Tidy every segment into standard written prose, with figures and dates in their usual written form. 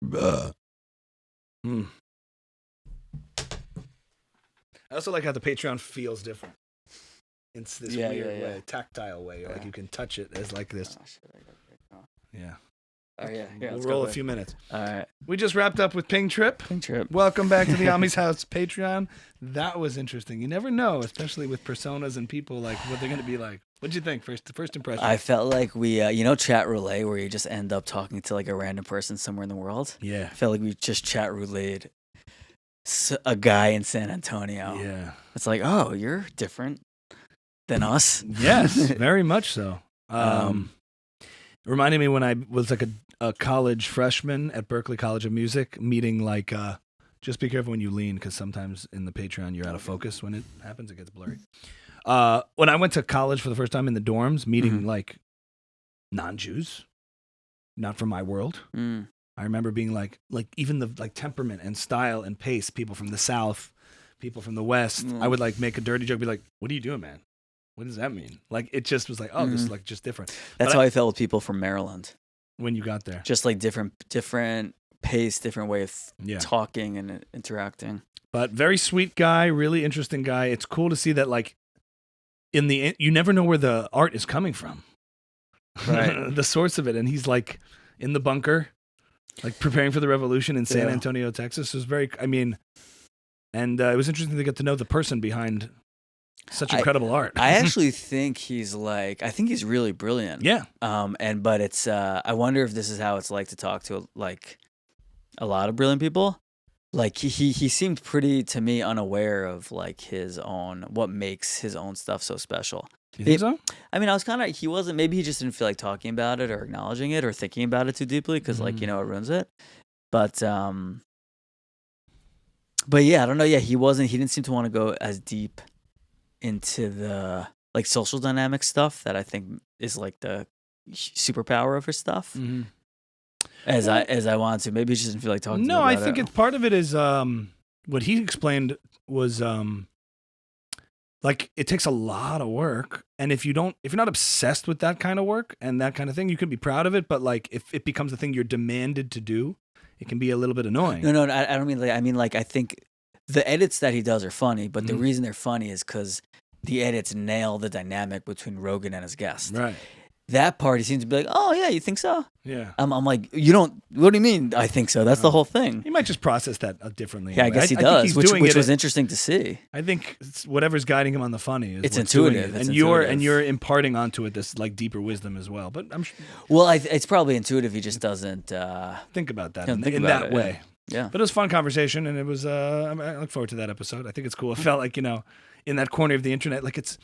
Mm. I also like how the Patreon feels different. It's this weird way, tactile way. Like you can touch it as like this. Oh, shit, I got Yeah. Oh, yeah. We'll roll a few minutes. All right. We just wrapped up with Ping Trip. Welcome back to the Ami's House Patreon. That was interesting. You never know, especially with personas and people, like what they're going to be like. What'd you think? First impression. I felt like we, chat roulette, where you just end up talking to like a random person somewhere in the world. Yeah. I felt like we just chat roulette a guy in San Antonio. Yeah. It's like, oh, you're different than us. Yes, very much so. Reminded me when I was like a college freshman at Berklee College of Music, meeting like, just be careful when you lean, because sometimes in the Patreon you're out of focus when it happens. It gets blurry. When I went to college for the first time in the dorms, meeting like non-Jews, not from my world. I remember being like even the like temperament and style and pace, people from the South, people from the West. I would like make a dirty joke, be like, "What are you doing, man? What does that mean?" Like it just was like, oh, this is like just different. That's how I felt with people from Maryland. When you got there, just like different pace, different way of talking and interacting. But very sweet guy, really interesting guy. It's cool to see that like you never know where the art is coming from, right? The source of it, and he's like in the bunker, like preparing for the revolution in San Antonio, Texas. It was very, and it was interesting to get to know the person behind such incredible art. I actually think he's really brilliant. Yeah. But it's I wonder if this is how it's like to talk to like a lot of brilliant people. Like he seemed pretty, to me, unaware of like what makes his own stuff so special. You think so? I mean, he wasn't, maybe he just didn't feel like talking about it or acknowledging it or thinking about it too deeply because it ruins it. But yeah, I don't know. Yeah, he didn't seem to want to go as deep into the like social dynamic stuff that I think is like the superpower of his stuff. As I wanted to. Maybe he just didn't feel like talking. No, I think it's part of it is what he explained was like it takes a lot of work, and if you're not obsessed with that kind of work and that kind of thing, you can be proud of it. But like if it becomes a thing you're demanded to do, it can be a little bit annoying. No, I don't mean like. I mean like I think the edits that he does are funny, but the reason they're funny is because the edits nail the dynamic between Rogan and his guest. Right. That part, he seems to be like, oh, yeah, you think so? Yeah. I'm like, you don't, what do you mean I think so? That's the whole thing. He might just process that differently. Yeah, I guess he does, which was interesting to see. I think whatever's guiding him on the funny is it's intuitive. And you're imparting onto it this like deeper wisdom as well. But I'm sure. Well, it's probably intuitive. He just doesn't think about that in that way. Yeah. But it was a fun conversation, and it was, I look forward to that episode. I think it's cool. It felt like, in that corner of the internet, like it's,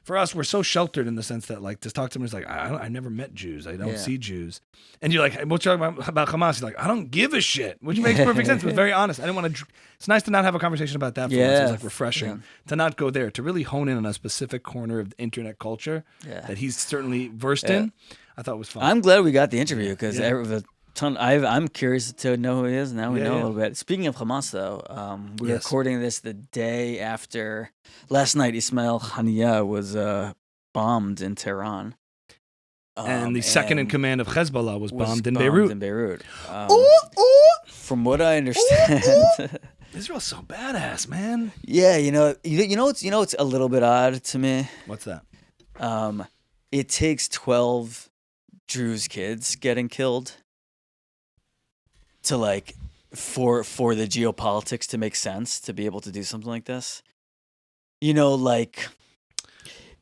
for us, we're so sheltered in the sense that, like, to talk to them is like, I never met Jews. I don't see Jews. And you're like, what you talking about Hamas? You're like, I don't give a shit, which makes perfect sense. It was very honest. I didn't want to, it's nice to not have a conversation about that for once. It was like refreshing to not go there, to really hone in on a specific corner of the internet culture that he's certainly versed in. I thought it was fun. I'm glad we got the interview because I'm curious to know who he is. Now we know a little bit. Speaking of Hamas, though, we're recording this the day after last night. Ismail Haniyeh was bombed in Tehran, and the second in command of Hezbollah was bombed in Beirut. From what I understand, Israel's so badass, man. Yeah, it's a little bit odd to me. What's that? It takes 12 Druze kids getting killed to like for the geopolitics to make sense to be able to do something like this. Like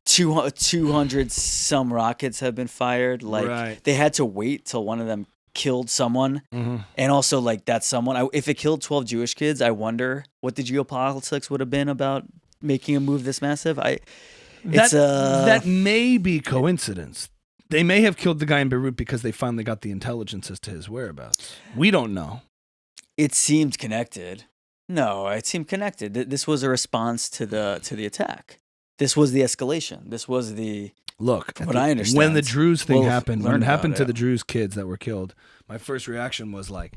200 some rockets have been fired. Like they had to wait till one of them killed someone, and also like that someone. If it killed 12 Jewish kids, I wonder what the geopolitics would have been about making a move this massive. That may be coincidence. They may have killed the guy in Beirut because they finally got the intelligence as to his whereabouts. We don't know. It seemed connected. No, it seemed connected. This was a response to the attack. This was the escalation. This was the what I understand. When the Druze thing happened, when it happened to the Druze kids that were killed, my first reaction was like,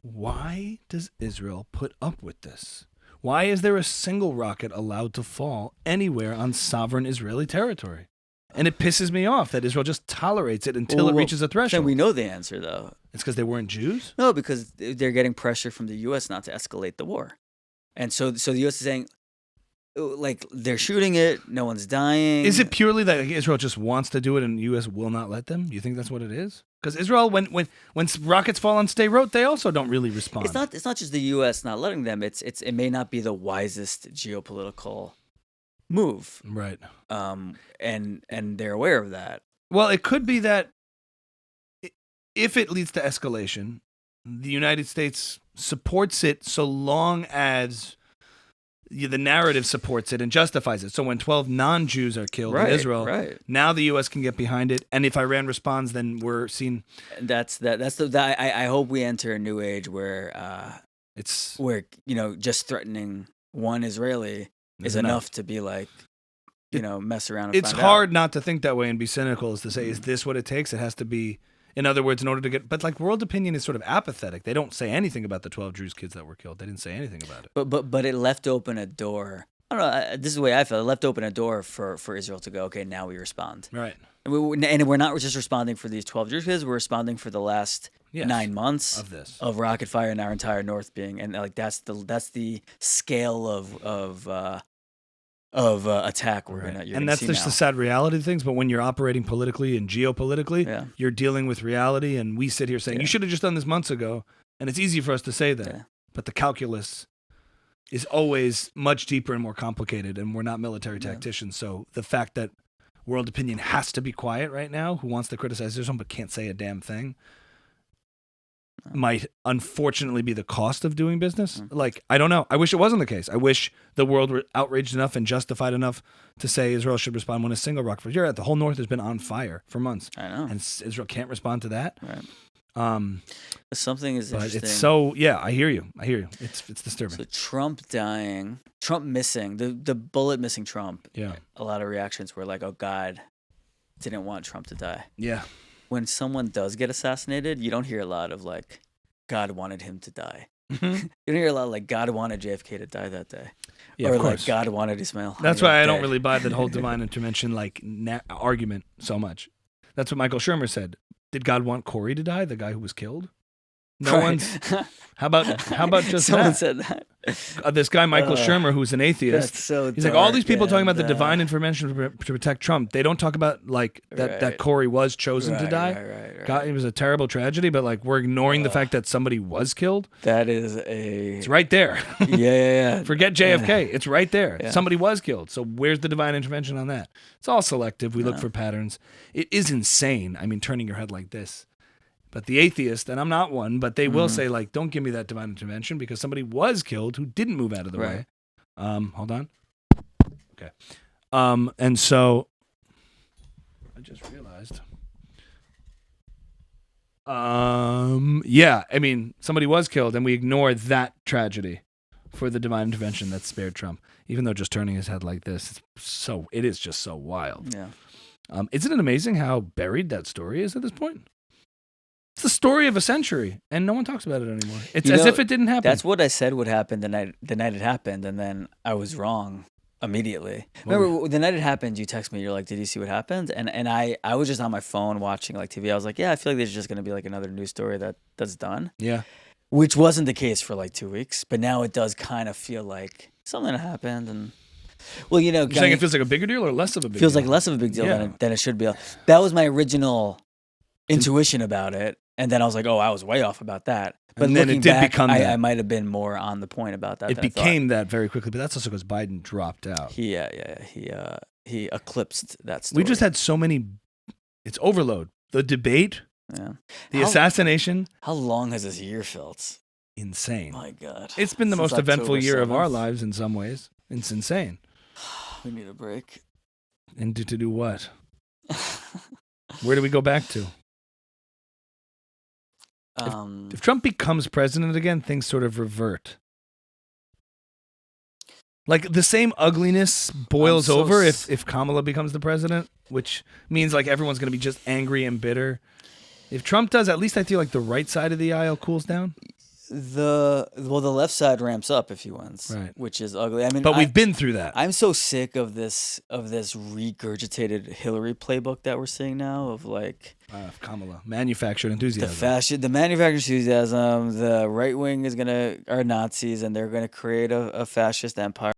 why does Israel put up with this? Why is there a single rocket allowed to fall anywhere on sovereign Israeli territory? And it pisses me off that Israel just tolerates it until it reaches a threshold. We know the answer, though. It's because they weren't Jews? No, because they're getting pressure from the U.S. not to escalate the war. And so the U.S. is saying, like, they're shooting it, no one's dying. Is it purely that Israel just wants to do it and the U.S. will not let them? Do you think that's what it is? Because Israel, when rockets fall on State Road, they also don't really respond. It's not just the U.S. not letting them. It may not be the wisest geopolitical move. Right. And they're aware of that. Well, it could be that if it leads to escalation, the United States supports it so long as the narrative supports it and justifies it. So when 12 non-Jews are killed in Israel, now the U.S. can get behind it. And if Iran responds, then we're seen. I hope we enter a new age where just threatening one Israeli is enough to be like, mess around and it's hard not to think that way and be cynical, is to say, is this what it takes? It has to be, in other words, in order to get, but like world opinion is sort of apathetic. They don't say anything about the 12 Jewish kids that were killed. They didn't say anything about it. But it left open a door. I don't know. This is the way I felt. It left open a door for Israel to go, okay, now we respond. Right. And we're not just responding for these 12 Jewish kids. We're responding for the last 9 months of rocket fire in our entire north being, and like that's the scale of attack we're gonna. And that's just the sad reality of things. But when you're operating politically and geopolitically, you're dealing with reality. And we sit here saying you should have just done this months ago. And it's easy for us to say that, but the calculus is always much deeper and more complicated. And we're not military tacticians, so the fact that world opinion has to be quiet right now, who wants to criticize Israel but can't say a damn thing, might unfortunately be the cost of doing business. Like, I don't know. I wish it wasn't the case. I wish the world were outraged enough and justified enough to say Israel should respond when a single rocket fire. You're right. The whole north has been on fire for months. I know. And Israel can't respond to that. Right. Something is but interesting. It's so, I hear you. It's disturbing. So Trump dying, Trump missing, the bullet missing Trump. Yeah. A lot of reactions were like, oh, God didn't want Trump to die. Yeah. When someone does get assassinated, you don't hear a lot of like, God wanted him to die. You don't hear a lot of like, God wanted JFK to die that day. Yeah, or of like, course. God wanted Ismail Haniyeh. That's why I don't really buy the whole divine intervention like argument so much. That's what Michael Shermer said. Did God want Corey to die, the guy who was killed? No one's. How about just someone that? said that? This guy Michael Shermer, who's an atheist. That's so he's like, all these people talking about the divine intervention to protect Trump. They don't talk about like that Corey was chosen to die. Right. God, it was a terrible tragedy, but like we're ignoring the fact that somebody was killed. That is It's right there. Yeah. Forget JFK. It's right there. Yeah. Somebody was killed. So where's the divine intervention on that? It's all selective. We look for patterns. It is insane. I mean, turning your head like this. But the atheist, and I'm not one, but they will say, like, don't give me that divine intervention because somebody was killed who didn't move out of the way. Hold on. Okay. And so I just realized. I mean, somebody was killed, and we ignore that tragedy for the divine intervention that spared Trump, even though just turning his head like this, it is just so wild. Yeah. Isn't it amazing how buried that story is at this point? It's the story of a century, and no one talks about it anymore. It's as if it didn't happen. That's what I said would happen the night it happened, and then I was wrong immediately. Remember, the night it happened, you text me, you're like, did you see what happened? And I was just on my phone watching like TV. I was like, yeah, I feel like there's just going to be like another news story that's done. Yeah. Which wasn't the case for like 2 weeks, but now it does kind of feel like something happened. And well, you're saying it feels like a bigger deal or less of a big deal? Feels like less of a big deal than it should be. That was my original intuition about it. And then I was like, oh, I was way off about that. But and then it did become that. I might have been more on the point about that. It became that very quickly, but that's also because Biden dropped out. He eclipsed that story. We just had so many. It's overload. The debate, the assassination. How long has this year felt? Insane. My God. It's been the most eventful year of our lives in some ways. It's insane. We need a break. And to do what? Where do we go back to? If Trump becomes president again, things sort of revert. Like the same ugliness boils over if Kamala becomes the president, which means like everyone's going to be just angry and bitter. If Trump does, at least I feel like the right side of the aisle cools down. the left side ramps up if he wins, right? Which is ugly. I mean, but we've been through that. I'm so sick of this regurgitated Hillary playbook that we're seeing now of like Kamala manufactured enthusiasm. The manufactured enthusiasm. The right wing are Nazis and they're gonna create a fascist empire.